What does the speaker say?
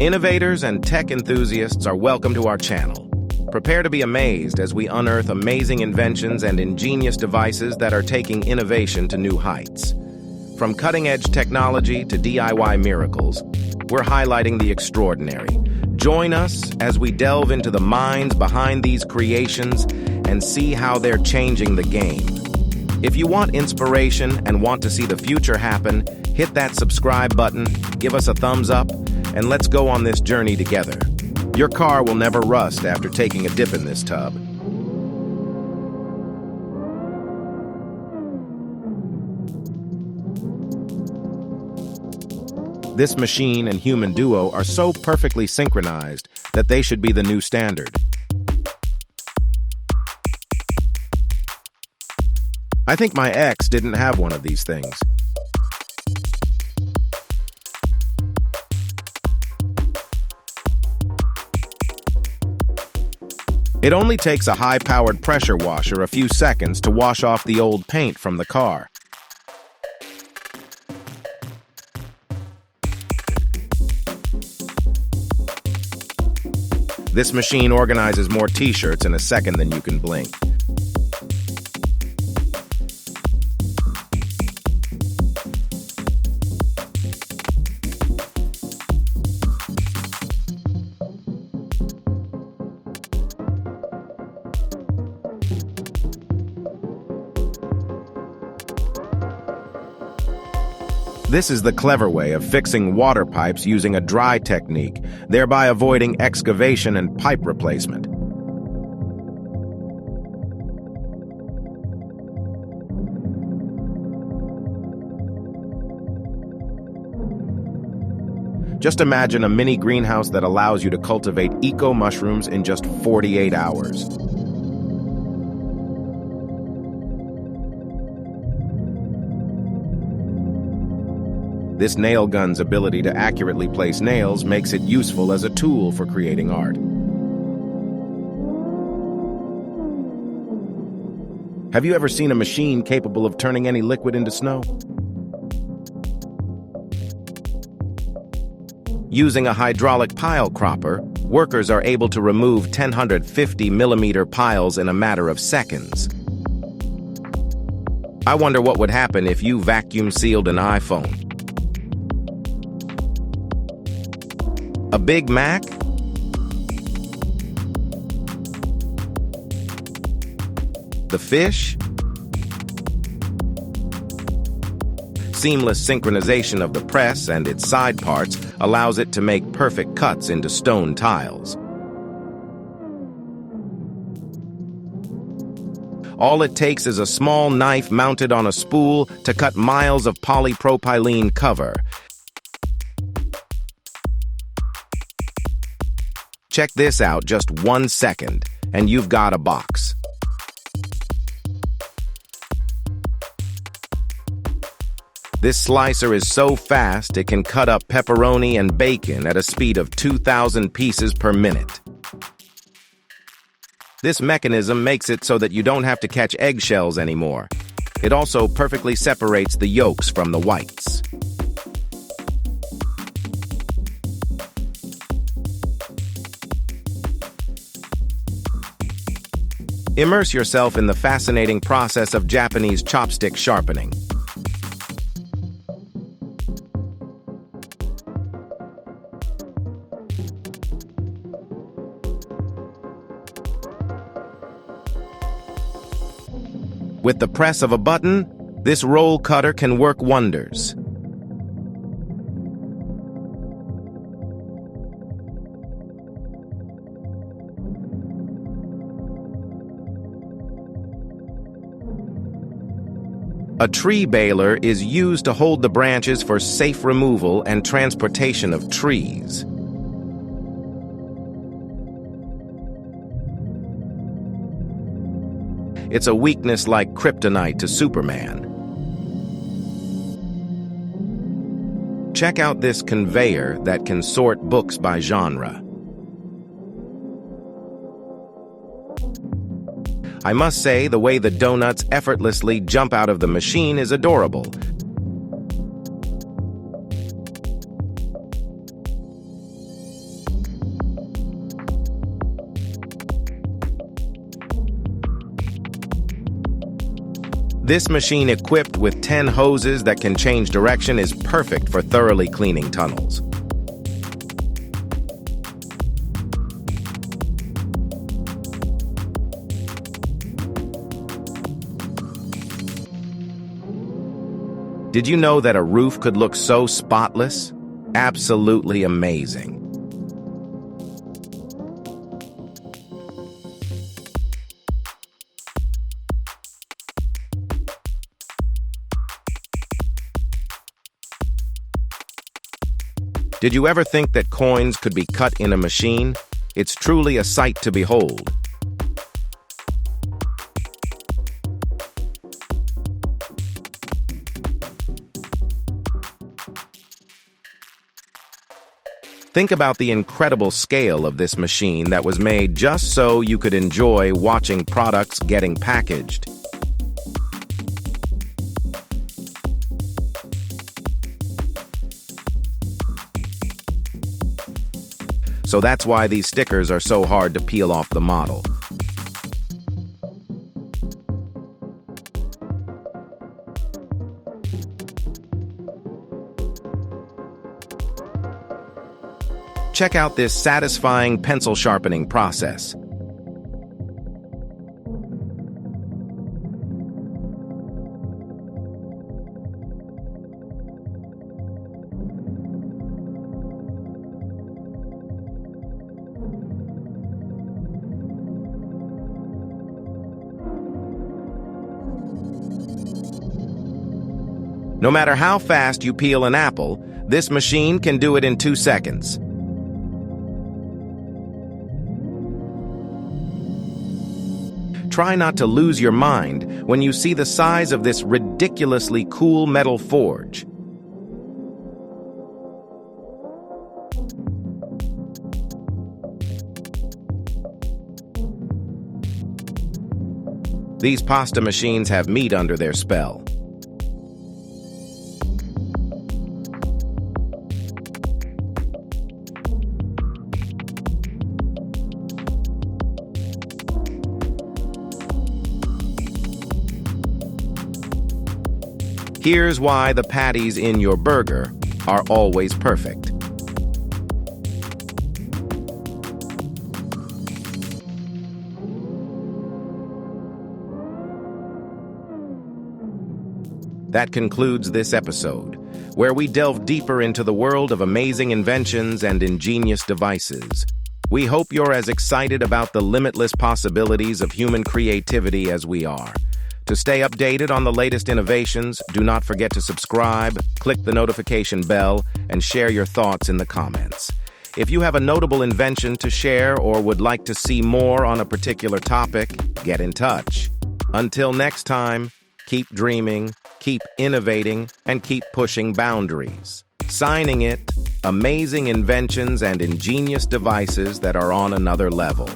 Innovators and tech enthusiasts are welcome to our channel. Prepare to be amazed as we unearth amazing inventions and ingenious devices that are taking innovation to new heights. From cutting-edge technology to DIY miracles, we're highlighting the extraordinary. Join us as we delve into the minds behind these creations and see how they're changing the game. If you want inspiration and want to see the future happen, hit that subscribe button, give us a thumbs up, and let's go on this journey together. Your car will never rust after taking a dip in this tub. This machine and human duo are so perfectly synchronized that they should be the new standard. I think my ex didn't have one of these things. It only takes a high-powered pressure washer a few seconds to wash off the old paint from the car. This machine organizes more t-shirts in a second than you can blink. This is the clever way of fixing water pipes using a dry technique, thereby avoiding excavation and pipe replacement. Just imagine a mini greenhouse that allows you to cultivate eco-mushrooms in just 48 hours. This nail gun's ability to accurately place nails makes it useful as a tool for creating art. Have you ever seen a machine capable of turning any liquid into snow? Using a hydraulic pile cropper, workers are able to remove 1,050-millimeter piles in a matter of seconds. I wonder what would happen if you vacuum-sealed an iPhone. A Big Mac? The fish? Seamless synchronization of the press and its side parts allows it to make perfect cuts into stone tiles. All it takes is a small knife mounted on a spool to cut miles of polypropylene cover. Check this out, just 1 second, and you've got a box. This slicer is so fast it can cut up pepperoni and bacon at a speed of 2,000 pieces per minute. This mechanism makes it so that you don't have to catch eggshells anymore. It also perfectly separates the yolks from the whites. Immerse yourself in the fascinating process of Japanese chopstick sharpening. With the press of a button, this roll cutter can work wonders. A tree baler is used to hold the branches for safe removal and transportation of trees. It's a weakness like kryptonite to Superman. Check out this conveyor that can sort books by genre. I must say, the way the donuts effortlessly jump out of the machine is adorable. This machine equipped with 10 hoses that can change direction is perfect for thoroughly cleaning tunnels. Did you know that a roof could look so spotless? Absolutely amazing. Did you ever think that coins could be cut in a machine? It's truly a sight to behold. Think about the incredible scale of this machine that was made just so you could enjoy watching products getting packaged. So that's why these stickers are so hard to peel off the model. Check out this satisfying pencil sharpening process. No matter how fast you peel an apple, this machine can do it in 2 seconds. Try not to lose your mind when you see the size of this ridiculously cool metal forge. These pasta machines have meat under their spell. Here's why the patties in your burger are always perfect. That concludes this episode, where we delve deeper into the world of amazing inventions and ingenious devices. We hope you're as excited about the limitless possibilities of human creativity as we are. To stay updated on the latest innovations, do not forget to subscribe, click the notification bell, and share your thoughts in the comments. If you have a notable invention to share or would like to see more on a particular topic, get in touch. Until next time, keep dreaming, keep innovating, and keep pushing boundaries. Signing it, amazing inventions and ingenious devices that are on another level.